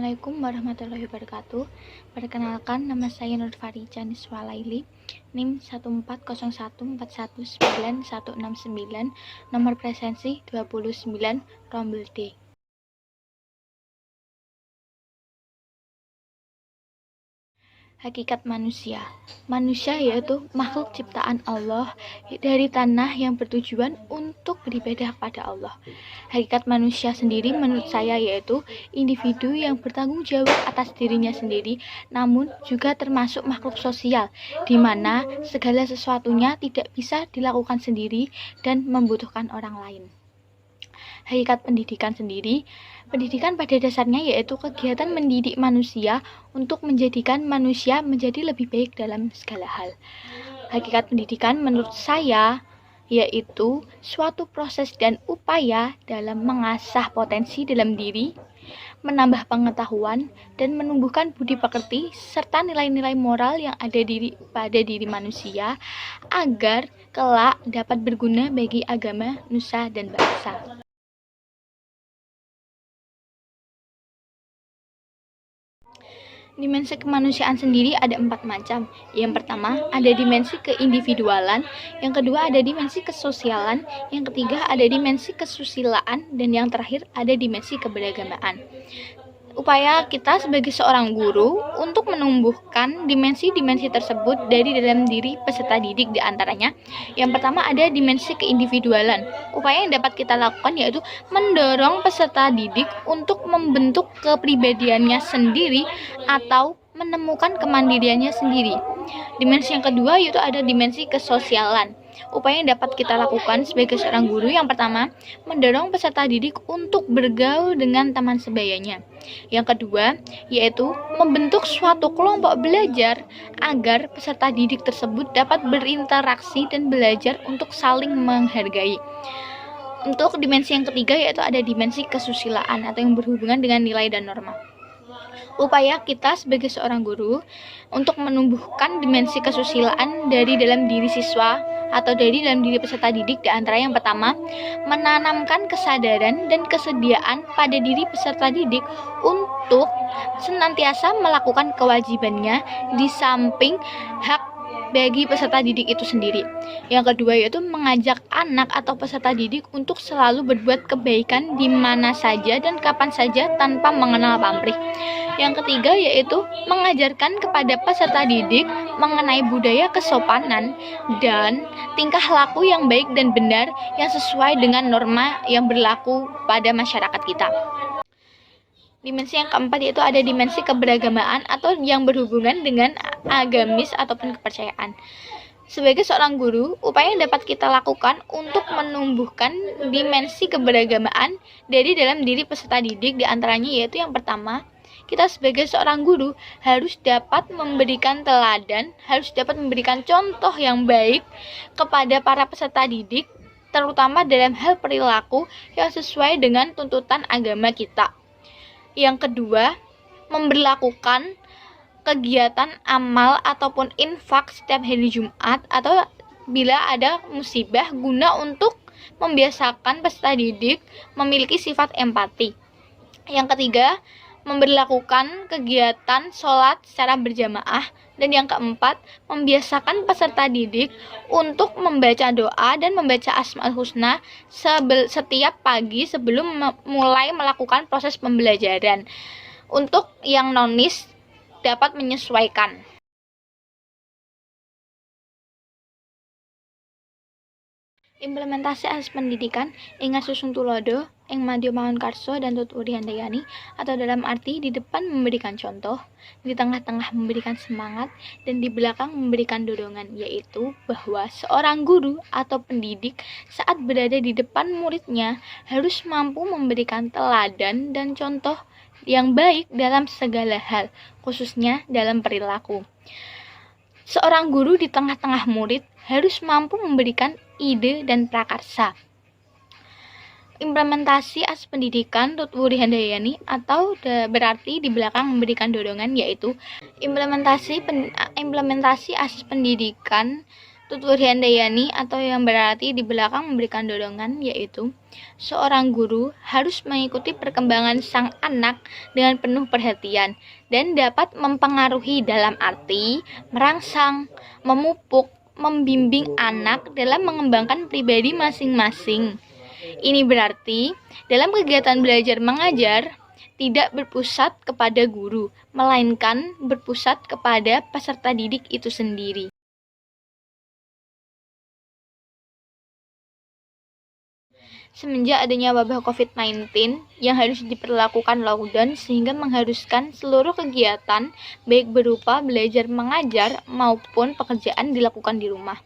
Assalamualaikum warahmatullahi wabarakatuh. Perkenalkan, nama saya Nurfarica Niswalaili, NIM 14014199169, nomor presensi 29, rombel D. Hakikat manusia. Manusia yaitu makhluk ciptaan Allah dari tanah yang bertujuan untuk beribadah kepada Allah. Hakikat manusia sendiri menurut saya yaitu individu yang bertanggung jawab atas dirinya sendiri, namun juga termasuk makhluk sosial, di mana segala sesuatunya tidak bisa dilakukan sendiri dan membutuhkan orang lain. Hakikat pendidikan sendiri, pendidikan pada dasarnya yaitu kegiatan mendidik manusia untuk menjadikan manusia menjadi lebih baik dalam segala hal. Hakikat pendidikan menurut saya yaitu suatu proses dan upaya dalam mengasah potensi dalam diri, menambah pengetahuan, dan menumbuhkan budi pekerti serta nilai-nilai moral yang ada pada diri manusia agar kelak dapat berguna bagi agama, nusa, dan bangsa. Dimensi kemanusiaan sendiri ada 4 macam. Yang pertama ada dimensi keindividualan, yang kedua ada dimensi kesosialan, yang ketiga ada dimensi kesusilaan, dan yang terakhir ada dimensi keberagamaan. Upaya kita sebagai seorang guru untuk menumbuhkan dimensi-dimensi tersebut dari dalam diri peserta didik diantaranya. Yang pertama ada dimensi keindividualan. Upaya yang dapat kita lakukan yaitu mendorong peserta didik untuk membentuk kepribadiannya sendiri atau menemukan kemandiriannya sendiri. Dimensi yang kedua yaitu ada dimensi kesosialan. Upaya yang dapat kita lakukan sebagai seorang guru yang pertama, mendorong peserta didik untuk bergaul dengan teman sebayanya. Yang kedua, yaitu membentuk suatu kelompok belajar agar peserta didik tersebut dapat berinteraksi dan belajar untuk saling menghargai. Untuk dimensi yang ketiga yaitu ada dimensi kesusilaan atau yang berhubungan dengan nilai dan norma. Upaya kita sebagai seorang guru untuk menumbuhkan dimensi kesusilaan dari dalam diri siswa atau dari dalam diri peserta didik di antara yang pertama, menanamkan kesadaran dan kesediaan pada diri peserta didik untuk senantiasa melakukan kewajibannya di samping hak bagi peserta didik itu sendiri. Yang kedua yaitu mengajak anak atau peserta didik untuk selalu berbuat kebaikan di mana saja dan kapan saja tanpa mengenal pamrih. Yang ketiga yaitu mengajarkan kepada peserta didik mengenai budaya kesopanan dan tingkah laku yang baik dan benar yang sesuai dengan norma yang berlaku pada masyarakat kita. Dimensi yang keempat yaitu ada dimensi keberagamaan atau yang berhubungan dengan agamis ataupun kepercayaan. Sebagai seorang guru, upaya yang dapat kita lakukan untuk menumbuhkan dimensi keberagamaan dari dalam diri peserta didik diantaranya yaitu yang pertama, kita sebagai seorang guru harus dapat memberikan teladan, harus dapat memberikan contoh yang baik kepada para peserta didik, terutama dalam hal perilaku yang sesuai dengan tuntutan agama kita. Yang kedua, memberlakukan kegiatan amal ataupun infak setiap hari Jumat atau bila ada musibah guna untuk membiasakan peserta didik memiliki sifat empati. Yang ketiga, memberlakukan kegiatan sholat secara berjamaah. Dan yang keempat, membiasakan peserta didik untuk membaca doa dan membaca Asmaul Husna setiap pagi sebelum mulai melakukan proses pembelajaran. Untuk yang nonis dapat menyesuaikan. Implementasi asas pendidikan ing ngasusun tulodo ing madya mawon karso dan tuturi handayani atau dalam arti di depan memberikan contoh, di tengah-tengah memberikan semangat, dan di belakang memberikan dorongan, yaitu bahwa seorang guru atau pendidik saat berada di depan muridnya harus mampu memberikan teladan dan contoh yang baik dalam segala hal, khususnya dalam perilaku. Seorang guru di tengah-tengah murid harus mampu memberikan ide dan prakarsa. Implementasi asas pendidikan tutwuri handayani atau berarti di belakang memberikan dorongan yaitu implementasi asas pendidikan Tutur Handayani atau yang berarti di belakang memberikan dorongan, yaitu seorang guru harus mengikuti perkembangan sang anak dengan penuh perhatian dan dapat mempengaruhi dalam arti merangsang, memupuk, membimbing anak dalam mengembangkan pribadi masing-masing. Ini berarti dalam kegiatan belajar mengajar tidak berpusat kepada guru, melainkan berpusat kepada peserta didik itu sendiri. Semenjak adanya wabah COVID-19 yang harus diperlakukan lockdown sehingga mengharuskan seluruh kegiatan baik berupa belajar mengajar maupun pekerjaan dilakukan di rumah.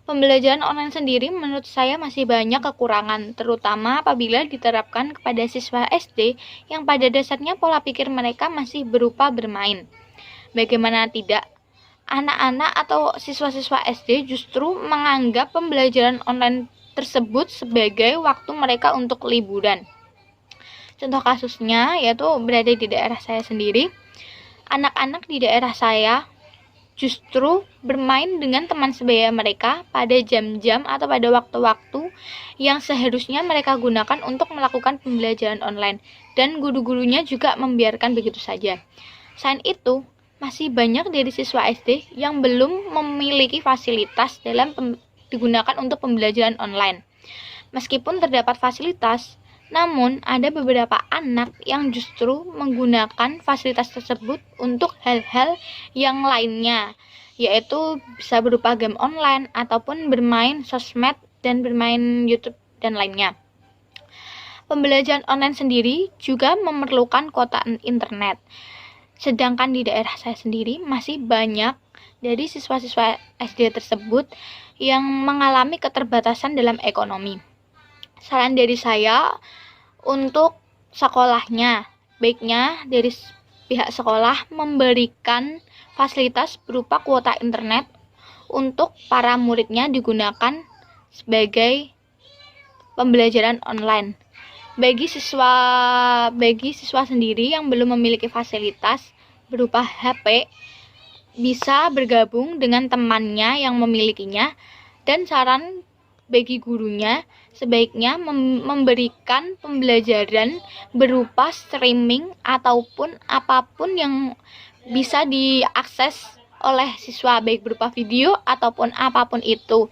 Pembelajaran online sendiri menurut saya masih banyak kekurangan, terutama apabila diterapkan kepada siswa SD yang pada dasarnya pola pikir mereka masih berupa bermain. Bagaimana tidak, anak-anak atau siswa-siswa SD justru menganggap pembelajaran online tersebut sebagai waktu mereka untuk liburan. Contoh kasusnya yaitu berada di daerah saya sendiri. Anak-anak di daerah saya justru bermain dengan teman sebaya mereka pada jam-jam atau pada waktu-waktu yang seharusnya mereka gunakan untuk melakukan pembelajaran online, dan guru-gurunya juga membiarkan begitu saja. Selain itu, masih banyak dari siswa SD yang belum memiliki fasilitas dalam digunakan untuk pembelajaran online. Meskipun terdapat fasilitas, namun ada beberapa anak yang justru menggunakan fasilitas tersebut untuk hal-hal yang lainnya, yaitu bisa berupa game online ataupun bermain sosmed dan bermain YouTube dan lainnya. Pembelajaran online sendiri juga memerlukan kuota internet. Sedangkan di daerah saya sendiri masih banyak dari siswa-siswa SD tersebut yang mengalami keterbatasan dalam ekonomi. Saran dari saya untuk sekolahnya, baiknya dari pihak sekolah memberikan fasilitas berupa kuota internet untuk para muridnya digunakan sebagai pembelajaran online. Bagi siswa sendiri yang belum memiliki fasilitas berupa HP, bisa bergabung dengan temannya yang memilikinya, dan saran bagi gurunya sebaiknya memberikan pembelajaran berupa streaming ataupun apapun yang bisa diakses oleh siswa, baik berupa video ataupun apapun itu.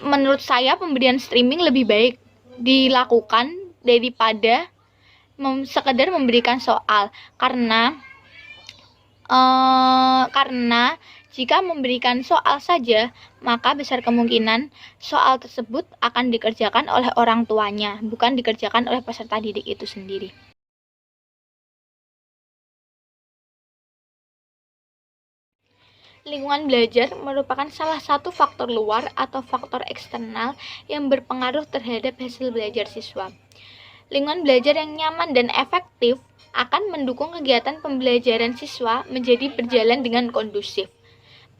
Menurut saya pemberian streaming lebih baik dilakukan daripada sekedar memberikan soal, karena jika memberikan soal saja, maka besar kemungkinan soal tersebut akan dikerjakan oleh orang tuanya, bukan dikerjakan oleh peserta didik itu sendiri. Lingkungan belajar merupakan salah satu faktor luar atau faktor eksternal yang berpengaruh terhadap hasil belajar siswa. Lingkungan belajar yang nyaman dan efektif akan mendukung kegiatan pembelajaran siswa menjadi berjalan dengan kondusif.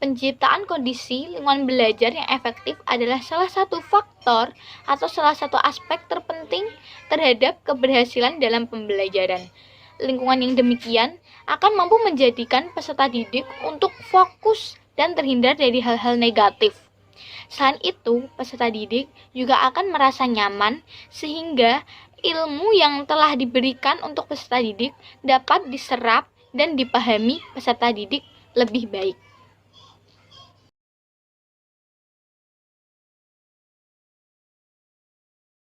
Penciptaan kondisi lingkungan belajar yang efektif adalah salah satu faktor atau salah satu aspek terpenting terhadap keberhasilan dalam pembelajaran. Lingkungan yang demikian akan mampu menjadikan peserta didik untuk fokus dan terhindar dari hal-hal negatif. Selain itu, peserta didik juga akan merasa nyaman sehingga ilmu yang telah diberikan untuk peserta didik dapat diserap dan dipahami peserta didik lebih baik.